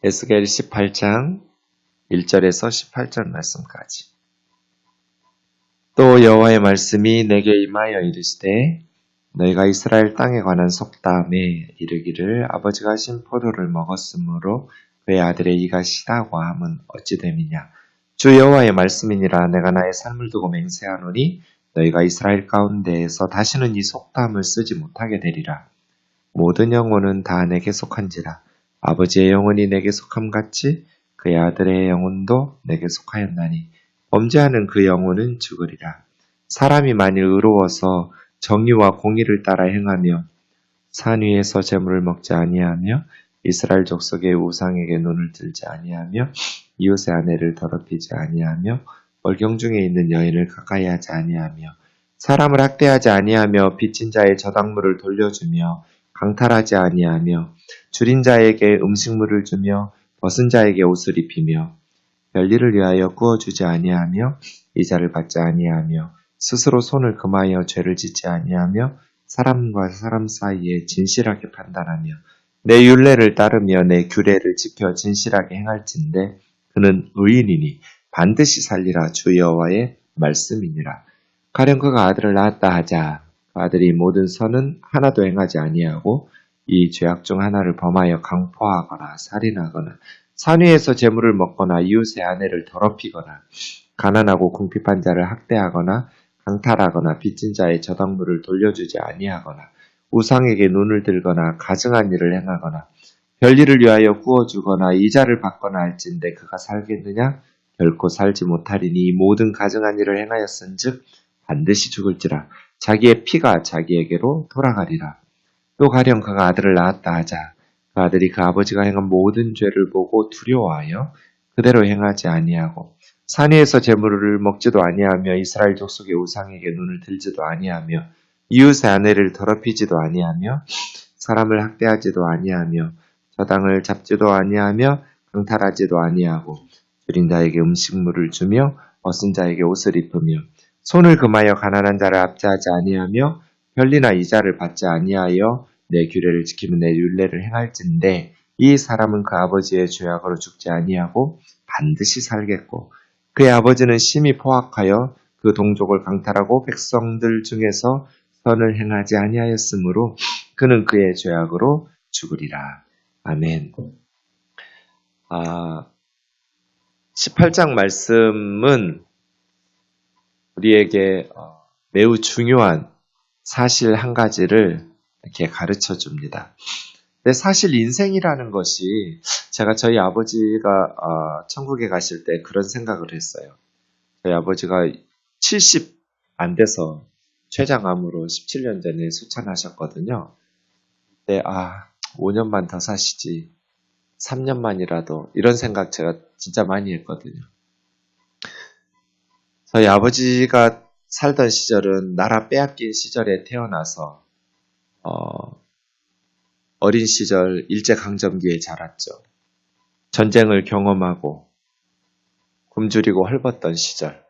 에스겔 18장 1절에서 18절 말씀까지. 또 여호와의 말씀이 내게 임하여 이르시되 너희가 이스라엘 땅에 관한 속담에 이르기를 아버지가 신 포도를 먹었으므로 그의 아들의 이가 시다고 함은 어찌 됨이냐. 주 여호와의 말씀이니라. 내가 나의 삶을 두고 맹세하노니 너희가 이스라엘 가운데에서 다시는 이 속담을 쓰지 못하게 되리라. 모든 영혼은 다 내게 속한지라. 아버지의 영혼이 내게 속함같이 그의 아들의 영혼도 내게 속하였나니 범죄하는 그 영혼은 죽으리라. 사람이 만일 의로워서 정의와 공의를 따라 행하며 산 위에서 재물을 먹지 아니하며 이스라엘 족속의 우상에게 눈을 들지 아니하며 이웃의 아내를 더럽히지 아니하며 월경 중에 있는 여인을 가까이 하지 아니하며 사람을 학대하지 아니하며 빚진 자의 저당물을 돌려주며 강탈하지 아니하며 줄인 자에게 음식물을 주며 벗은 자에게 옷을 입히며 별일을 위하여 구워주지 아니하며 이자를 받지 아니하며 스스로 손을 금하여 죄를 짓지 아니하며 사람과 사람 사이에 진실하게 판단하며 내 율례를 따르며 내 규례를 지켜 진실하게 행할진대 그는 의인이니 반드시 살리라. 주 여호와의 말씀이니라. 가령 그가 아들을 낳았다 하자. 그 아들이 모든 선은 하나도 행하지 아니하고 이 죄악 중 하나를 범하여 강포하거나 살인하거나 산 위에서 재물을 먹거나 이웃의 아내를 더럽히거나 가난하고 궁핍한 자를 학대하거나 강탈하거나 빚진 자의 저당물을 돌려주지 아니하거나 우상에게 눈을 들거나 가증한 일을 행하거나 별일을 위하여 구워주거나 이자를 받거나 할진대 그가 살겠느냐? 결코 살지 못하리니 이 모든 가증한 일을 행하였은즉 반드시 죽을지라. 자기의 피가 자기에게로 돌아가리라. 또 가령 그가 아들을 낳았다 하자. 그 아들이 그 아버지가 행한 모든 죄를 보고 두려워하여 그대로 행하지 아니하고 산 위에서 재물을 먹지도 아니하며 이스라엘 족속의 우상에게 눈을 들지도 아니하며 이웃의 아내를 더럽히지도 아니하며 사람을 학대하지도 아니하며 저당을 잡지도 아니하며 강탈하지도 아니하고 줄인 자에게 음식물을 주며 벗은 자에게 옷을 입으며 손을 금하여 가난한 자를 압제하지 아니하며 별리나 이자를 받지 아니하여 내 규례를 지키며 내 율례를 행할진대 이 사람은 그 아버지의 죄악으로 죽지 아니하고 반드시 살겠고 그의 아버지는 심히 포악하여 그 동족을 강탈하고 백성들 중에서 선을 행하지 아니하였으므로 그는 그의 죄악으로 죽으리라. 아멘. 18장 말씀은 우리에게 매우 중요한 사실 한 가지를 이렇게 가르쳐 줍니다. 근데 사실 인생이라는 것이 제가 저희 아버지가 천국에 가실 때 그런 생각을 했어요. 저희 아버지가 70 안 돼서 췌장암으로 17년 전에 수천하셨거든요. 근데 5년만 더 사시지 3년만이라도 이런 생각 제가 진짜 많이 했거든요. 저희 아버지가 살던 시절은 나라 빼앗긴 시절에 태어나서 어린 시절 일제강점기에 자랐죠. 전쟁을 경험하고 굶주리고 헐벗던 시절.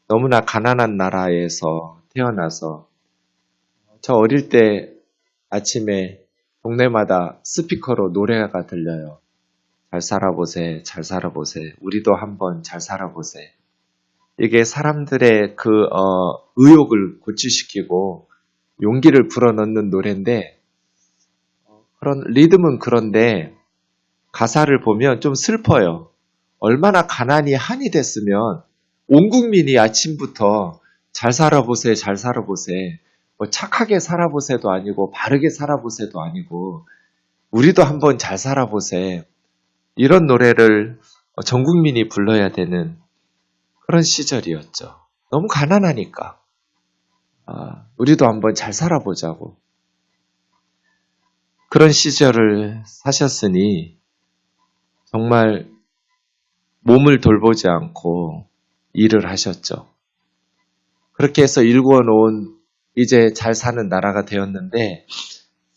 너무나 가난한 나라에서 태어나서 저 어릴 때 아침에 동네마다 스피커로 노래가 들려요. 잘 살아보세, 잘 살아보세. 우리도 한번 잘 살아보세. 이게 사람들의 그 의욕을 고취시키고 용기를 불어넣는 노래인데 그런 리듬은 그런데 가사를 보면 좀 슬퍼요. 얼마나 가난이 한이 됐으면 온 국민이 아침부터 잘 살아보세, 잘 살아보세. 뭐 착하게 살아보세도 아니고 바르게 살아보세도 아니고 우리도 한번 잘 살아보세. 이런 노래를 전 국민이 불러야 되는 그런 시절이었죠. 너무 가난하니까. 우리도 한번 잘 살아보자고. 그런 시절을 사셨으니 정말 몸을 돌보지 않고 일을 하셨죠. 그렇게 해서 일구어놓은 이제 잘 사는 나라가 되었는데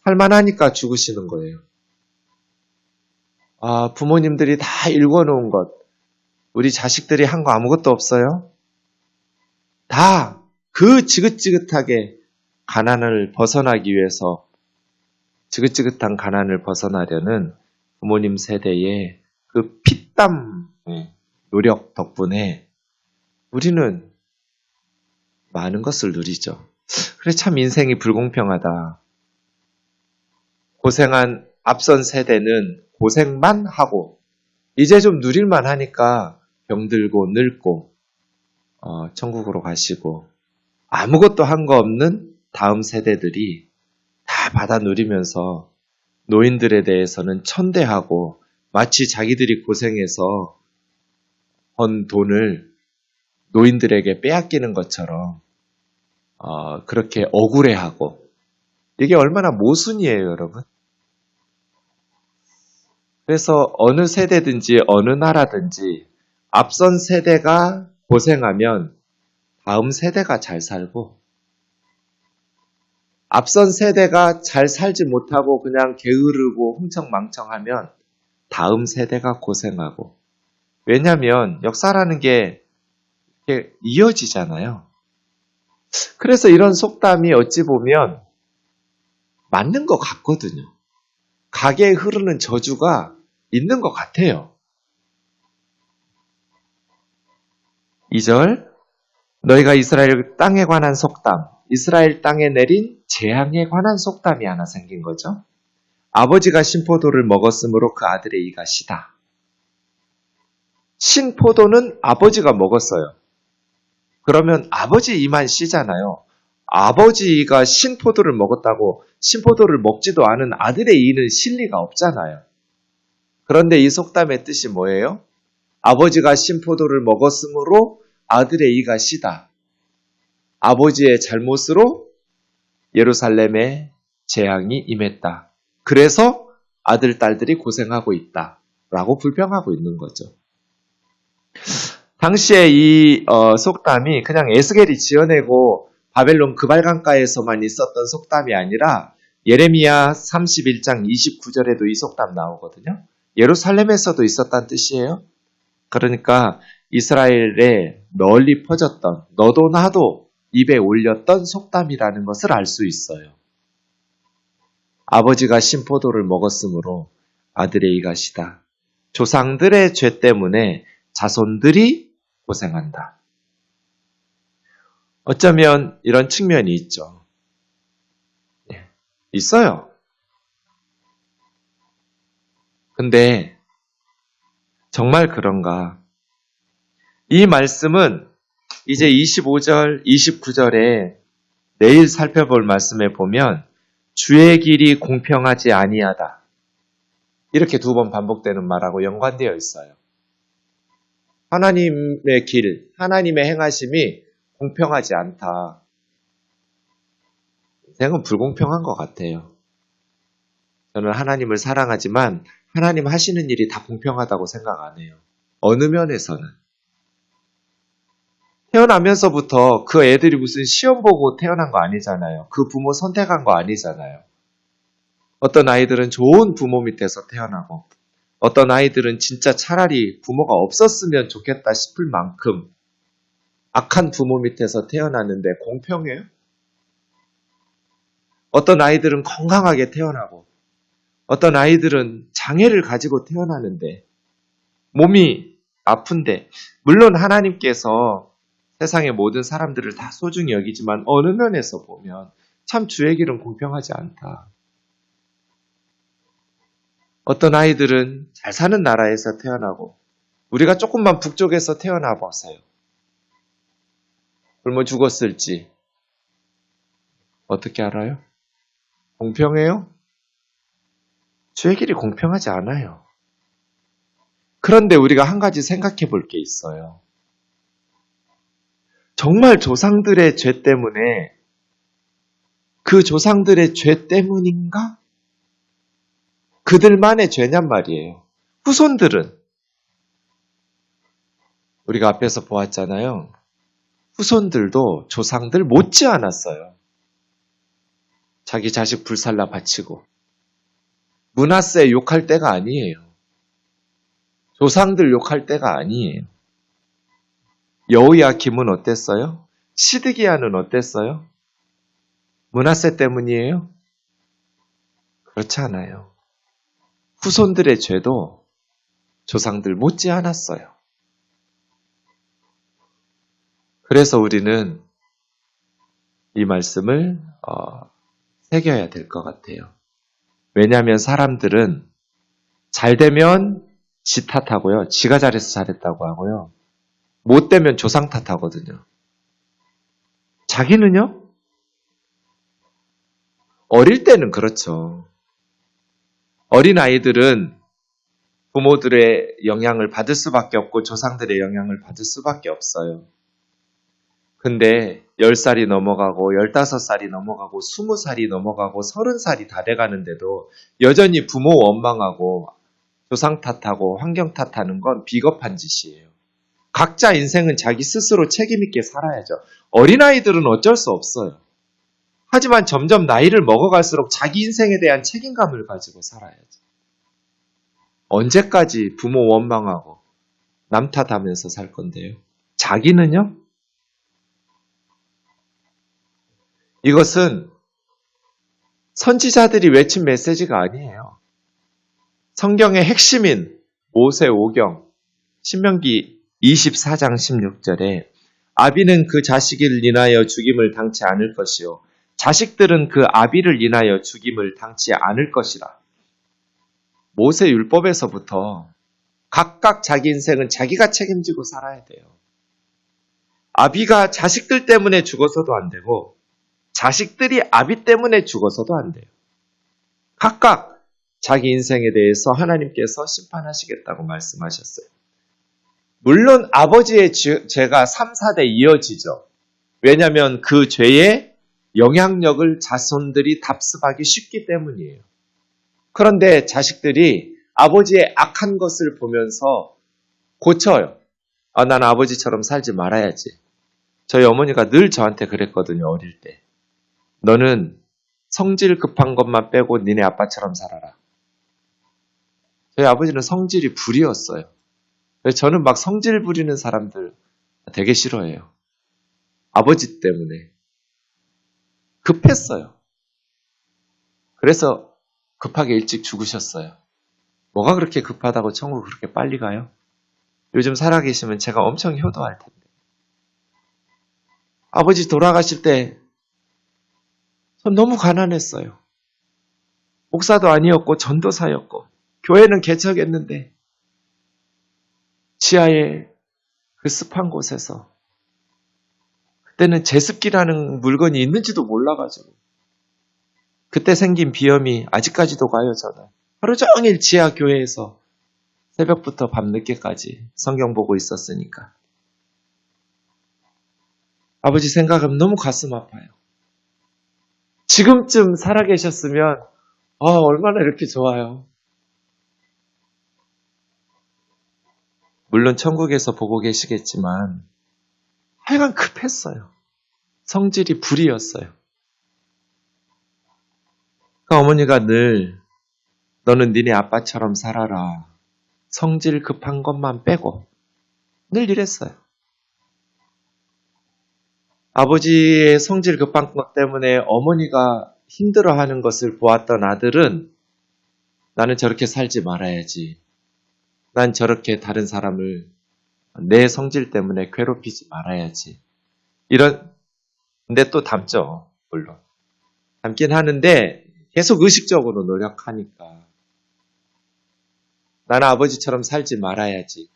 살만하니까 죽으시는 거예요. 부모님들이 다 일궈놓은 것, 우리 자식들이 한 거 아무것도 없어요? 다 그 지긋지긋하게 가난을 벗어나기 위해서 지긋지긋한 가난을 벗어나려는 부모님 세대의 그 피땀 노력 덕분에 우리는 많은 것을 누리죠. 그래 참 인생이 불공평하다. 고생한 앞선 세대는 고생만 하고 이제 좀 누릴만 하니까 병들고 늙고 천국으로 가시고 아무것도 한 거 없는 다음 세대들이 다 받아 누리면서 노인들에 대해서는 천대하고 마치 자기들이 고생해서 번 돈을 노인들에게 빼앗기는 것처럼 그렇게 억울해하고 이게 얼마나 모순이에요, 여러분. 그래서 어느 세대든지 어느 나라든지 앞선 세대가 고생하면 다음 세대가 잘 살고 앞선 세대가 잘 살지 못하고 그냥 게으르고 흥청망청하면 다음 세대가 고생하고 왜냐하면 역사라는 게 이렇게 이어지잖아요. 그래서 이런 속담이 어찌 보면 맞는 것 같거든요. 가게에 흐르는 저주가 있는 것 같아요. 2절 너희가 이스라엘 땅에 관한 속담, 이스라엘 땅에 내린 재앙에 관한 속담이 하나 생긴 거죠. 아버지가 신포도를 먹었으므로 그 아들의 이가 시다. 신포도는 아버지가 먹었어요. 그러면 아버지 이만 시잖아요. 아버지가 신포도를 먹었다고 신포도를 먹지도 않은 아들의 이는 실 리가 없잖아요. 그런데 이 속담의 뜻이 뭐예요? 아버지가 신포도를 먹었으므로 아들의 이가 시다. 아버지의 잘못으로 예루살렘에 재앙이 임했다. 그래서 아들, 딸들이 고생하고 있다. 라고 불평하고 있는 거죠. 당시에 이 속담이 그냥 에스겔이 지어내고 바벨론 그발강가에서만 있었던 속담이 아니라 예레미야 31장 29절에도 이 속담 나오거든요. 예루살렘에서도 있었다는 뜻이에요. 그러니까 이스라엘에 널리 퍼졌던 너도 나도 입에 올렸던 속담이라는 것을 알 수 있어요. 아버지가 신포도를 먹었으므로 아들의 이가 시다. 조상들의 죄 때문에 자손들이 고생한다. 어쩌면 이런 측면이 있죠. 있어요. 근데 정말 그런가? 이 말씀은 이제 25절, 29절에 내일 살펴볼 말씀에 보면 주의 길이 공평하지 아니하다. 이렇게 2번 반복되는 말하고 연관되어 있어요. 하나님의 길, 하나님의 행하심이 공평하지 않다. 인생은 불공평한 것 같아요. 저는 하나님을 사랑하지만 하나님 하시는 일이 다 공평하다고 생각 안 해요. 어느 면에서는. 태어나면서부터 그 애들이 무슨 시험 보고 태어난 거 아니잖아요. 그 부모 선택한 거 아니잖아요. 어떤 아이들은 좋은 부모 밑에서 태어나고 어떤 아이들은 진짜 차라리 부모가 없었으면 좋겠다 싶을 만큼 악한 부모 밑에서 태어났는데 공평해요? 어떤 아이들은 건강하게 태어나고 어떤 아이들은 장애를 가지고 태어나는데 몸이 아픈데 물론 하나님께서 세상의 모든 사람들을 다 소중히 여기지만 어느 면에서 보면 참 주의 길은 공평하지 않다. 어떤 아이들은 잘 사는 나라에서 태어나고 우리가 조금만 북쪽에서 태어나 보세요. 굶어 죽었을지 어떻게 알아요? 공평해요? 주의 길이 공평하지 않아요. 그런데 우리가 한 가지 생각해 볼 게 있어요. 정말 조상들의 죄 때문에 그 조상들의 죄 때문인가? 그들만의 죄냔 말이에요. 후손들은 우리가 앞에서 보았잖아요. 후손들도 조상들 못지 않았어요. 자기 자식 불살라 바치고 므낫세 욕할 때가 아니에요. 조상들 욕할 때가 아니에요. 여호야김은 어땠어요? 시드기야는 어땠어요? 므낫세 때문이에요? 그렇지 않아요. 후손들의 죄도 조상들 못지 않았어요. 그래서 우리는 이 말씀을 새겨야 될 것 같아요. 왜냐하면 사람들은 잘 되면 지 탓하고요. 지가 잘해서 잘했다고 하고요. 못 되면 조상 탓하거든요. 자기는요? 어릴 때는 그렇죠. 어린 아이들은 부모들의 영향을 받을 수밖에 없고 조상들의 영향을 받을 수밖에 없어요. 근데 10살이 넘어가고 15살이 넘어가고 20살이 넘어가고 30살이 다 돼가는데도 여전히 부모 원망하고 조상 탓하고 환경 탓하는 건 비겁한 짓이에요. 각자 인생은 자기 스스로 책임있게 살아야죠. 어린아이들은 어쩔 수 없어요. 하지만 점점 나이를 먹어갈수록 자기 인생에 대한 책임감을 가지고 살아야죠. 언제까지 부모 원망하고 남 탓하면서 살 건데요. 자기는요? 이것은 선지자들이 외친 메시지가 아니에요. 성경의 핵심인 모세오경 신명기 24장 16절에 아비는 그 자식을 인하여 죽임을 당치 않을 것이요 자식들은 그 아비를 인하여 죽임을 당치 않을 것이라. 모세 율법에서부터 각각 자기 인생은 자기가 책임지고 살아야 돼요. 아비가 자식들 때문에 죽어서도 안 되고 자식들이 아비 때문에 죽어서도 안 돼요. 각각 자기 인생에 대해서 하나님께서 심판하시겠다고 말씀하셨어요. 물론 아버지의 죄가 3, 4대 이어지죠. 왜냐하면 그 죄의 영향력을 자손들이 답습하기 쉽기 때문이에요. 그런데 자식들이 아버지의 악한 것을 보면서 고쳐요. 난 아버지처럼 살지 말아야지. 저희 어머니가 늘 저한테 그랬거든요. 어릴 때. 너는 성질 급한 것만 빼고 니네 아빠처럼 살아라. 저희 아버지는 성질이 불이었어요. 그래서 저는 막 성질 부리는 사람들 되게 싫어해요. 아버지 때문에. 급했어요. 그래서 급하게 일찍 죽으셨어요. 뭐가 그렇게 급하다고 천국 그렇게 빨리 가요? 요즘 살아계시면 제가 엄청 효도할 텐데. 아버지 돌아가실 때 전 너무 가난했어요. 목사도 아니었고 전도사였고 교회는 개척했는데 지하에 그 습한 곳에서 그때는 제습기라는 물건이 있는지도 몰라가지고 그때 생긴 비염이 아직까지도 가요. 저는 하루 종일 지하 교회에서 새벽부터 밤늦게까지 성경 보고 있었으니까 아버지 생각하면 너무 가슴 아파요. 지금쯤 살아계셨으면 얼마나 이렇게 좋아요. 물론 천국에서 보고 계시겠지만 하여간 급했어요. 성질이 불이었어요. 그러니까 어머니가 늘 너는 니네 아빠처럼 살아라. 성질 급한 것만 빼고 늘 이랬어요. 아버지의 성질 급한 것 때문에 어머니가 힘들어하는 것을 보았던 아들은 나는 저렇게 살지 말아야지. 난 저렇게 다른 사람을 내 성질 때문에 괴롭히지 말아야지. 근데 또 닮죠. 물론. 닮긴 하는데 계속 의식적으로 노력하니까. 나는 아버지처럼 살지 말아야지.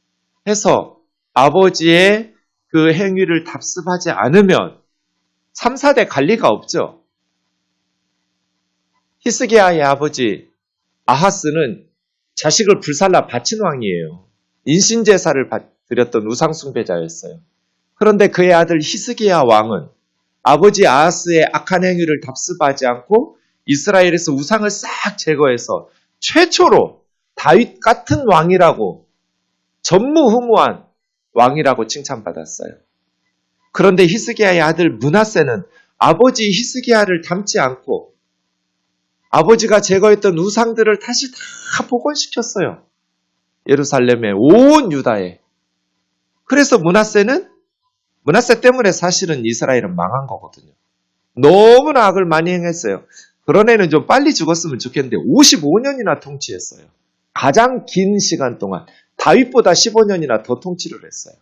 해서 아버지의 그 행위를 답습하지 않으면 3, 4대 갈 리가 없죠. 히스기야의 아버지 아하스는 자식을 불살라 바친 왕이에요. 인신제사를 드렸던 우상숭배자였어요. 그런데 그의 아들 히스기야 왕은 아버지 아하스의 악한 행위를 답습하지 않고 이스라엘에서 우상을 싹 제거해서 최초로 다윗 같은 왕이라고 전무후무한 왕이라고 칭찬받았어요. 그런데 히스기야의 아들 므낫세는 아버지 히스기야를 닮지 않고 아버지가 제거했던 우상들을 다시 다 복원시켰어요. 예루살렘에 온 유다에. 그래서 므낫세 때문에 사실은 이스라엘은 망한 거거든요. 너무나 악을 많이 행했어요. 그런 애는 좀 빨리 죽었으면 좋겠는데 55년이나 통치했어요. 가장 긴 시간 동안 다윗보다 15년이나 더 통치를 했어요.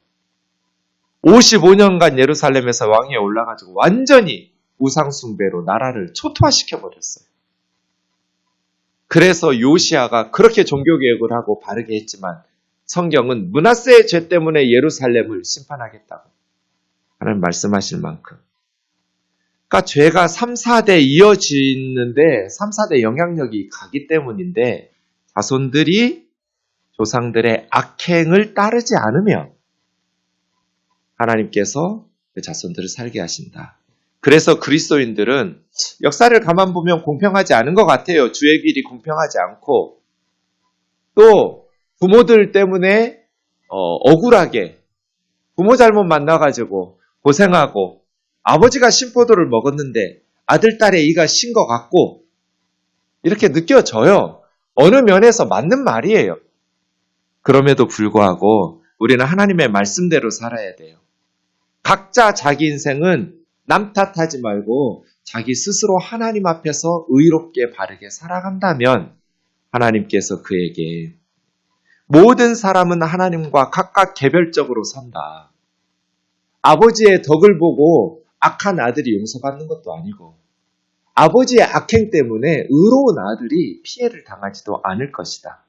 55년간 예루살렘에서 왕위에 올라가지고 완전히 우상숭배로 나라를 초토화시켜버렸어요. 그래서 요시아가 그렇게 종교개혁을 하고 바르게 했지만 성경은 므낫세의 죄 때문에 예루살렘을 심판하겠다고 하는 말씀하실 만큼. 그러니까 죄가 3, 4대 이어지는데 3, 4대 영향력이 가기 때문인데 자손들이 조상들의 악행을 따르지 않으면 하나님께서 그 자손들을 살게 하신다. 그래서 그리스도인들은 역사를 가만 보면 공평하지 않은 것 같아요. 주의 길이 공평하지 않고 또 부모들 때문에 억울하게 부모 잘못 만나가지고 고생하고 아버지가 신포도를 먹었는데 아들, 딸의 이가 신 것 같고 이렇게 느껴져요. 어느 면에서 맞는 말이에요. 그럼에도 불구하고 우리는 하나님의 말씀대로 살아야 돼요. 각자 자기 인생은 남 탓하지 말고 자기 스스로 하나님 앞에서 의롭게 바르게 살아간다면 하나님께서 그에게 모든 사람은 하나님과 각각 개별적으로 선다. 아버지의 덕을 보고 악한 아들이 용서받는 것도 아니고 아버지의 악행 때문에 의로운 아들이 피해를 당하지도 않을 것이다.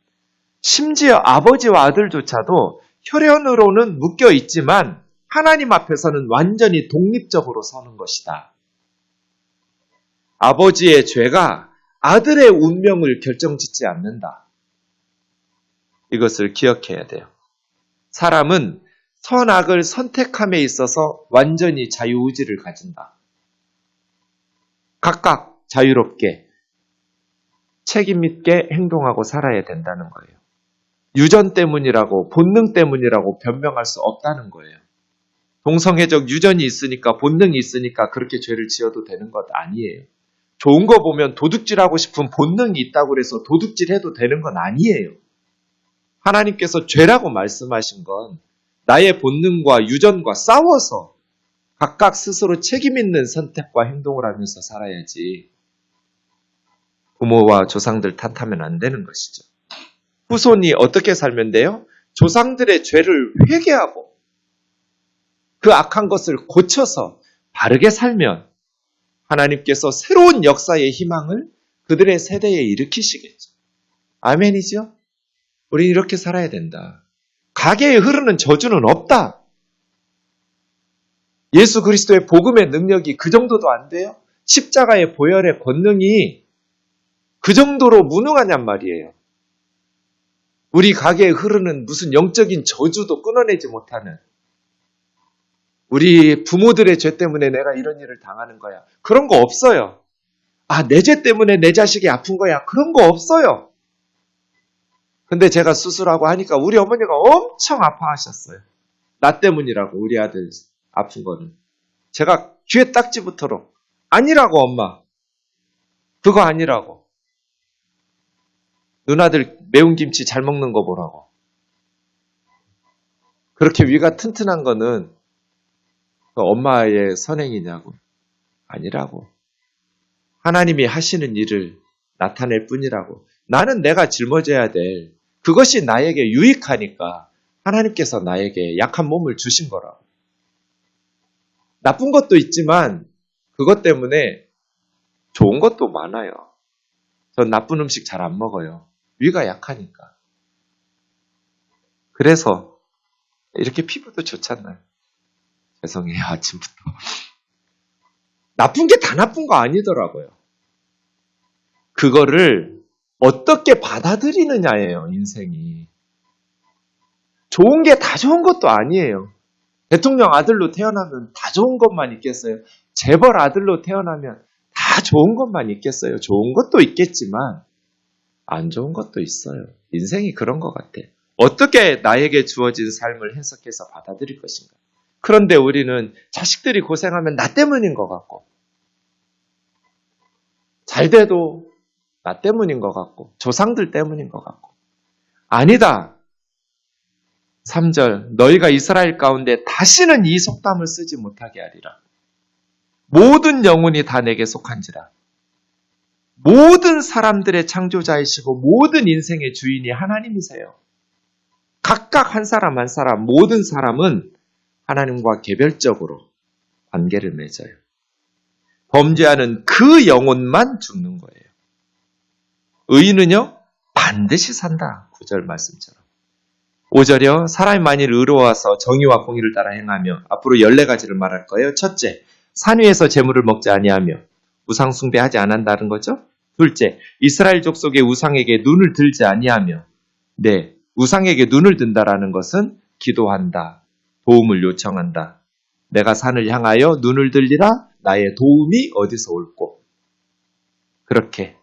심지어 아버지와 아들조차도 혈연으로는 묶여 있지만 하나님 앞에서는 완전히 독립적으로 서는 것이다. 아버지의 죄가 아들의 운명을 결정짓지 않는다. 이것을 기억해야 돼요. 사람은 선악을 선택함에 있어서 완전히 자유의지를 가진다. 각각 자유롭게 책임 있게 행동하고 살아야 된다는 거예요. 유전 때문이라고 본능 때문이라고 변명할 수 없다는 거예요. 동성애적 유전이 있으니까 본능이 있으니까 그렇게 죄를 지어도 되는 것 아니에요. 좋은 거 보면 도둑질하고 싶은 본능이 있다고 해서 도둑질해도 되는 건 아니에요. 하나님께서 죄라고 말씀하신 건 나의 본능과 유전과 싸워서 각각 스스로 책임 있는 선택과 행동을 하면서 살아야지 부모와 조상들 탓하면 안 되는 것이죠. 후손이 어떻게 살면 돼요? 조상들의 죄를 회개하고 그 악한 것을 고쳐서 바르게 살면 하나님께서 새로운 역사의 희망을 그들의 세대에 일으키시겠죠. 아멘이죠? 우린 이렇게 살아야 된다. 가게에 흐르는 저주는 없다. 예수 그리스도의 복음의 능력이 그 정도도 안 돼요? 십자가의 보혈의 권능이 그 정도로 무능하냔 말이에요. 우리 가게에 흐르는 무슨 영적인 저주도 끊어내지 못하는 우리 부모들의 죄 때문에 내가 이런 일을 당하는 거야. 그런 거 없어요. 내 죄 때문에 내 자식이 아픈 거야. 그런 거 없어요. 근데 제가 수술하고 하니까 우리 어머니가 엄청 아파하셨어요. 나 때문이라고 우리 아들 아픈 거는. 제가 귀에 딱지 붙도록 아니라고 엄마. 그거 아니라고. 누나들 매운 김치 잘 먹는 거 보라고. 그렇게 위가 튼튼한 거는 엄마의 선행이냐고. 아니라고. 하나님이 하시는 일을 나타낼 뿐이라고. 나는 내가 짊어져야 될 그것이 나에게 유익하니까 하나님께서 나에게 약한 몸을 주신 거라고. 나쁜 것도 있지만 그것 때문에 좋은 것도 많아요. 전 나쁜 음식 잘 안 먹어요. 위가 약하니까. 그래서 이렇게 피부도 좋잖아요. 죄송해요, 아침부터. 나쁜 게 다 나쁜 거 아니더라고요. 그거를 어떻게 받아들이느냐예요, 인생이. 좋은 게 다 좋은 것도 아니에요. 대통령 아들로 태어나면 다 좋은 것만 있겠어요? 재벌 아들로 태어나면 다 좋은 것만 있겠어요? 좋은 것도 있겠지만 안 좋은 것도 있어요. 인생이 그런 것 같아요. 어떻게 나에게 주어진 삶을 해석해서 받아들일 것인가? 그런데 우리는 자식들이 고생하면 나 때문인 것 같고 잘 돼도 나 때문인 것 같고 조상들 때문인 것 같고 아니다. 3절 너희가 이스라엘 가운데 다시는 이 속담을 쓰지 못하게 하리라. 모든 영혼이 다 내게 속한지라. 모든 사람들의 창조자이시고 모든 인생의 주인이 하나님이세요. 각각 한 사람 한 사람, 모든 사람은 하나님과 개별적으로 관계를 맺어요. 범죄하는 그 영혼만 죽는 거예요. 의인은요, 반드시 산다. 9절 말씀처럼. 5절이요, 사람이 만일 의로워서 정의와 공의를 따라 행하며, 앞으로 14가지를 말할 거예요. 첫째, 산 위에서 재물을 먹지 아니하며 우상 숭배하지 않는다는 거죠. 둘째, 이스라엘 족속의 우상에게 눈을 들지 아니하며, 네, 우상에게 눈을 든다라는 것은 기도한다, 도움을 요청한다. 내가 산을 향하여 눈을 들리라, 나의 도움이 어디서 올꼬. 그렇게.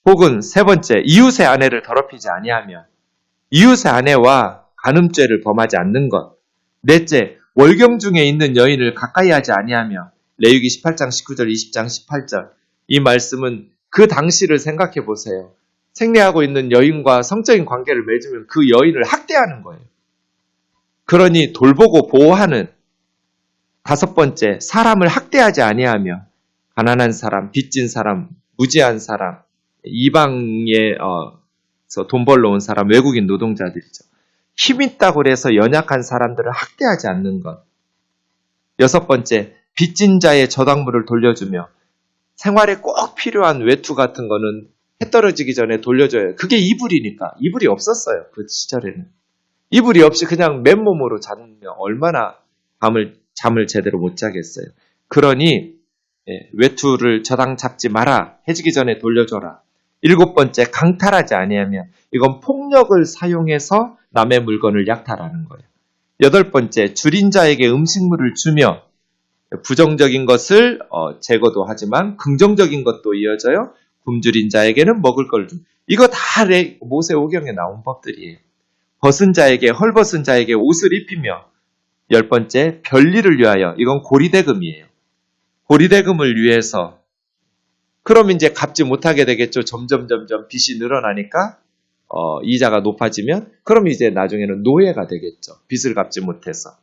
혹은 세 번째, 이웃의 아내를 더럽히지 아니하며 이웃의 아내와 간음죄를 범하지 않는 것. 넷째, 월경 중에 있는 여인을 가까이 하지 아니하며 레위기 18장 19절 20장 18절. 이 말씀은 그 당시를 생각해 보세요. 생리하고 있는 여인과 성적인 관계를 맺으면 그 여인을 학대하는 거예요. 그러니 돌보고 보호하는. 다섯 번째, 사람을 학대하지 아니하며 가난한 사람, 빚진 사람, 무지한 사람, 이방에 돈 벌러 온 사람, 외국인 노동자들이죠. 힘 있다고 해서 연약한 사람들을 학대하지 않는 것. 여섯 번째, 빚진 자의 저당물을 돌려주며 생활에 꼭 필요한 외투 같은 거는 해 떨어지기 전에 돌려줘요. 그게 이불이니까. 이불이 없었어요. 그 시절에는. 이불이 없이 그냥 맨몸으로 자면 얼마나 잠을 제대로 못 자겠어요. 그러니 외투를 저당 잡지 마라. 해지기 전에 돌려줘라. 일곱 번째, 강탈하지 아니하며 이건 폭력을 사용해서 남의 물건을 약탈하는 거예요. 여덟 번째, 줄인 자에게 음식물을 주며 부정적인 것을 제거도 하지만 긍정적인 것도 이어져요. 굶주린 자에게는 먹을 걸 줍니다. 이거 다 모세오경에 나온 법들이에요. 벗은 자에게, 헐벗은 자에게 옷을 입히며. 열 번째, 별리를 위하여. 이건 고리대금이에요. 고리대금을 위해서. 그럼 이제 갚지 못하게 되겠죠. 점점 빚이 늘어나니까 이자가 높아지면 그럼 이제 나중에는 노예가 되겠죠. 빚을 갚지 못해서.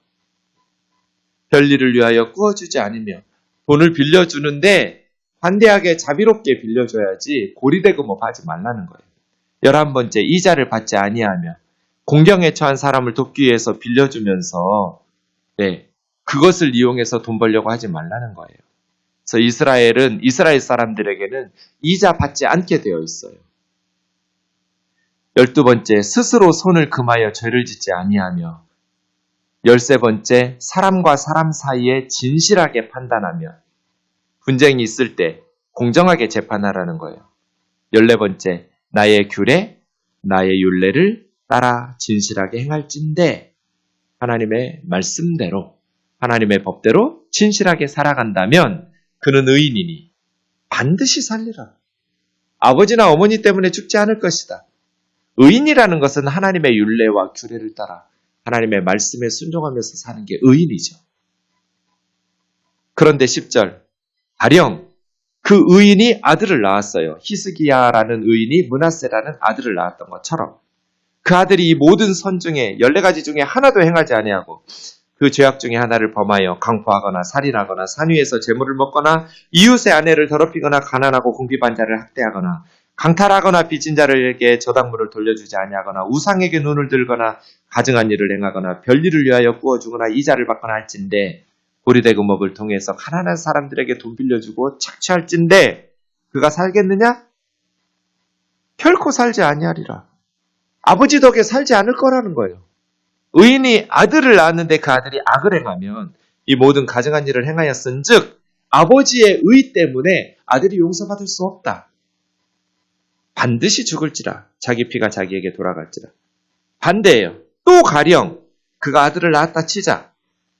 별리를 위하여 꾸어주지 않으며 돈을 빌려주는데 관대하게 자비롭게 빌려줘야지 고리대금업 하지 말라는 거예요. 11번째, 이자를 받지 아니하며 공경에 처한 사람을 돕기 위해서 빌려주면서 그것을 이용해서 돈 벌려고 하지 말라는 거예요. 그래서 이스라엘 사람들에게는 이자 받지 않게 되어 있어요. 12번째, 스스로 손을 금하여 죄를 짓지 아니하며 13번째, 사람과 사람 사이에 진실하게 판단하며 분쟁이 있을 때 공정하게 재판하라는 거예요. 14번째, 나의 규례, 나의 율례를 따라 진실하게 행할진대 하나님의 말씀대로, 하나님의 법대로 진실하게 살아간다면 그는 의인이니 반드시 살리라. 아버지나 어머니 때문에 죽지 않을 것이다. 의인이라는 것은 하나님의 율례와 규례를 따라 하나님의 말씀에 순종하면서 사는 게 의인이죠. 그런데 10절, 가령 그 의인이 아들을 낳았어요. 히스기야라는 의인이 므낫세라는 아들을 낳았던 것처럼 그 아들이 이 모든 선 중에 14가지 중에 하나도 행하지 아니하고 그 죄악 중에 하나를 범하여 강포하거나 살인하거나 산 위에서 재물을 먹거나 이웃의 아내를 더럽히거나 가난하고 궁핍한 자를 학대하거나 강탈하거나 빚진 자에게 저당물을 돌려주지 아니하거나 우상에게 눈을 들거나 가증한 일을 행하거나 별일을 위하여 꾸어주거나 이자를 받거나 할진대 고리대금업을 통해서 가난한 사람들에게 돈 빌려주고 착취할진대 그가 살겠느냐? 결코 살지 아니하리라. 아버지 덕에 살지 않을 거라는 거예요. 의인이 아들을 낳았는데 그 아들이 악을 행하면 이 모든 가증한 일을 행하였은 즉 아버지의 의 때문에 아들이 용서받을 수 없다. 반드시 죽을지라 자기 피가 자기에게 돌아갈지라. 반대예요. 또 가령 그가 아들을 낳았다 치자.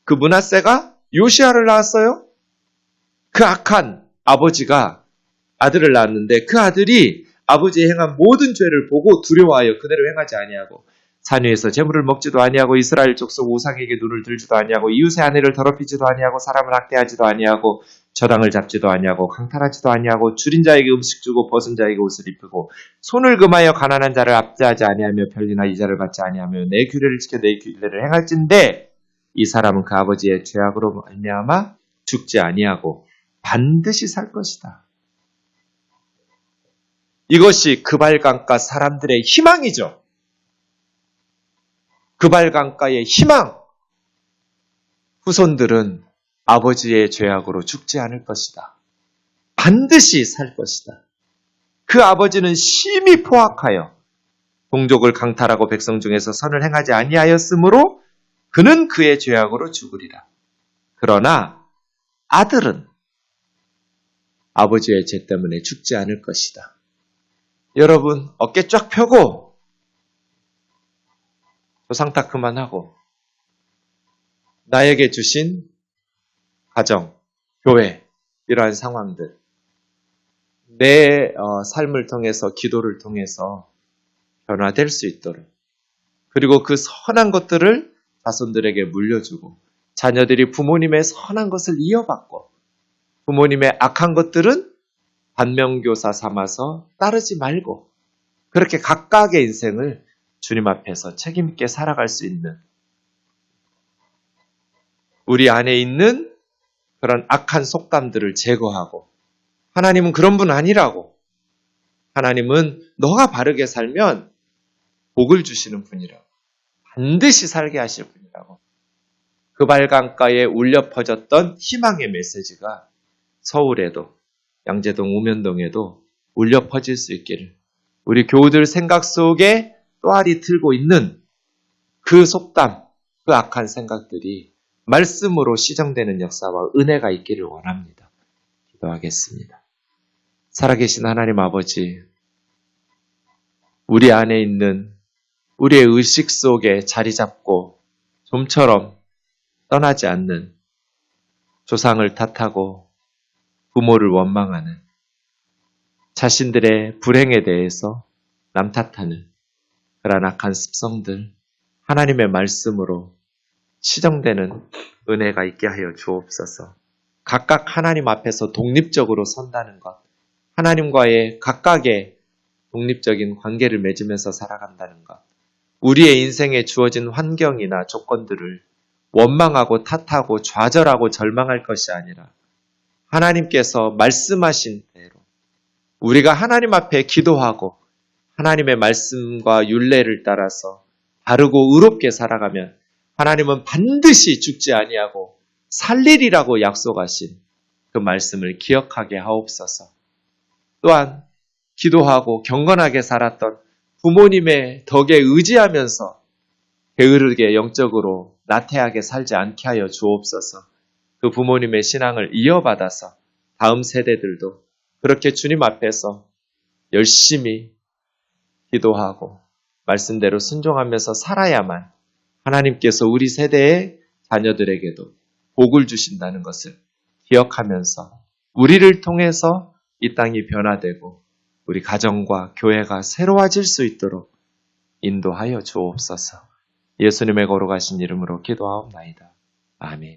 그 므낫세가 요시야를 낳았어요. 그 악한 아버지가 아들을 낳았는데 그 아들이 아버지의 행한 모든 죄를 보고 두려워하여 그대로 행하지 아니하고 산 위에서 재물을 먹지도 아니하고 이스라엘 족속 우상에게 눈을 들지도 아니하고 이웃의 아내를 더럽히지도 아니하고 사람을 학대하지도 아니하고 저당을 잡지도 아니하고 강탈하지도 아니하고 줄인 자에게 음식 주고 벗은 자에게 옷을 입히고 손을 금하여 가난한 자를 압제하지 아니하며 별리나 이자를 받지 아니하며 내 규례를 지켜 내 규례를 행할진대 이 사람은 그 아버지의 죄악으로 말미암아 죽지 아니하고 반드시 살 것이다. 이것이 그발강가 사람들의 희망이죠. 그발강가의 희망. 후손들은 아버지의 죄악으로 죽지 않을 것이다. 반드시 살 것이다. 그 아버지는 심히 포악하여 동족을 강탈하고 백성 중에서 선을 행하지 아니하였으므로 그는 그의 죄악으로 죽으리라. 그러나 아들은 아버지의 죄 때문에 죽지 않을 것이다. 여러분, 어깨 쫙 펴고 조상탁 그만하고 나에게 주신 가정, 교회, 이러한 상황들, 내 삶을 통해서, 기도를 통해서 변화될 수 있도록, 그리고 그 선한 것들을 자손들에게 물려주고, 자녀들이 부모님의 선한 것을 이어받고, 부모님의 악한 것들은 반면교사 삼아서 따르지 말고, 그렇게 각각의 인생을 주님 앞에서 책임있게 살아갈 수 있는, 우리 안에 있는 그런 악한 속담들을 제거하고, 하나님은 그런 분 아니라고, 하나님은 너가 바르게 살면 복을 주시는 분이라고, 반드시 살게 하실 분이라고, 그발강가에 울려 퍼졌던 희망의 메시지가 서울에도, 양재동 우면동에도 울려 퍼질 수 있기를, 우리 교우들 생각 속에 또아리 틀고 있는 그 속담, 그 악한 생각들이 말씀으로 시정되는 역사와 은혜가 있기를 원합니다. 기도하겠습니다. 살아계신 하나님 아버지, 우리 안에 있는 우리의 의식 속에 자리 잡고 좀처럼 떠나지 않는 조상을 탓하고 부모를 원망하는, 자신들의 불행에 대해서 남 탓하는 그러한 악한 습성들, 하나님의 말씀으로 시정되는 은혜가 있게 하여 주옵소서. 각각 하나님 앞에서 독립적으로 선다는 것, 하나님과의 각각의 독립적인 관계를 맺으면서 살아간다는 것, 우리의 인생에 주어진 환경이나 조건들을 원망하고 탓하고 좌절하고 절망할 것이 아니라 하나님께서 말씀하신 대로 우리가 하나님 앞에 기도하고 하나님의 말씀과 율례를 따라서 바르고 의롭게 살아가면 하나님은 반드시 죽지 아니하고 살리리라고 약속하신 그 말씀을 기억하게 하옵소서. 또한 기도하고 경건하게 살았던 부모님의 덕에 의지하면서 게으르게 영적으로 나태하게 살지 않게 하여 주옵소서. 그 부모님의 신앙을 이어받아서 다음 세대들도 그렇게 주님 앞에서 열심히 기도하고 말씀대로 순종하면서 살아야만 하나님께서 우리 세대의 자녀들에게도 복을 주신다는 것을 기억하면서 우리를 통해서 이 땅이 변화되고 우리 가정과 교회가 새로워질 수 있도록 인도하여 주옵소서. 예수님의 거룩하신 이름으로 기도하옵나이다. 아멘.